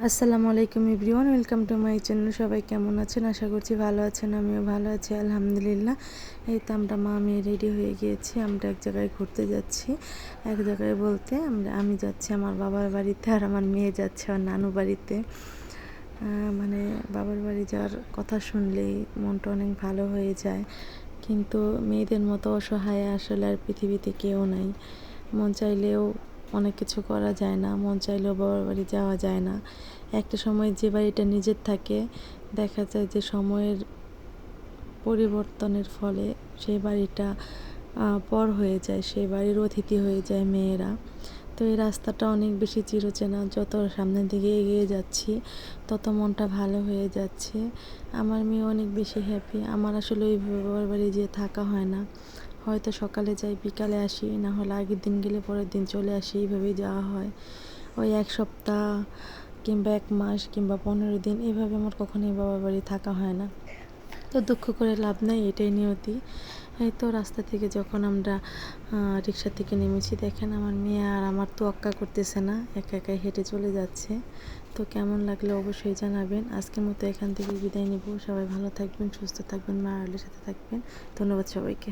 আসসালামু আলাইকুম everyone, welcome to my channel. সবাই কেমন আছেন? আশা করছি ভালো আছেন। আমিও ভালো আছি আলহামদুলিল্লাহ। এই তো আমরা মা মেয়ে রেডি হয়ে গিয়েছি। আমরা এক জায়গায় ঘুরতে যাচ্ছি। এক জায়গায় বলতে আমি যাচ্ছি আমার বাবার বাড়িতে, আর আমার মেয়ে যাচ্ছে আমার নানু বাড়িতে। মানে বাবার বাড়ি যাওয়ার কথা শুনলেই মনটা অনেক ভালো হয়ে যায়, কিন্তু মেয়েদের মতো অসহায় আসলে আর পৃথিবীতে কেউ নাই। মন চাইলেও অনেক কিছু করা যায় না, মন চাইলেও বাবার বাড়ি যাওয়া যায় না। একটা সময় যে বাড়িটা নিজের থাকে, দেখা যায় যে সময়ের পরিবর্তনের ফলে সেই বাড়িটা পর হয়ে যায়, সেই বাড়ির অতিথি হয়ে যায় মেয়েরা। তো এই রাস্তাটা অনেক বেশি চিরচেনা, যত সামনের দিকে এগিয়ে যাচ্ছি তত মনটা ভালো হয়ে যাচ্ছে। আমার মেয়ে অনেক বেশি হ্যাপি। আমার আসলে ওই বাবার বাড়ি যেয়ে থাকা হয় না, হয়তো সকালে যাই বিকালে আসি, না হলে আগের দিন গেলে পরের দিন চলে আসি, এইভাবেই যাওয়া হয়। ওই এক সপ্তাহ কিংবা 1 মাস কিংবা 15 দিন এভাবে আমার কখনোই বাবার বাড়ি থাকা হয় না। তো দুঃখ করে লাভ নাই, এটাই নিয়তি। এই তো রাস্তা থেকে যখন আমরা রিক্সা থেকে নেমেছি, দেখেন আমার মেয়ে আর আমার তোয়াক্কা করতেছে না, একা একাই হেঁটে চলে যাচ্ছে। তো কেমন লাগলো অবশ্যই জানাবেন। আজকের মতো এখান থেকে বিদায় নিব। সবাই ভালো থাকবেন, সুস্থ থাকবেন, মা আলের সাথে থাকবেন। ধন্যবাদ সবাইকে।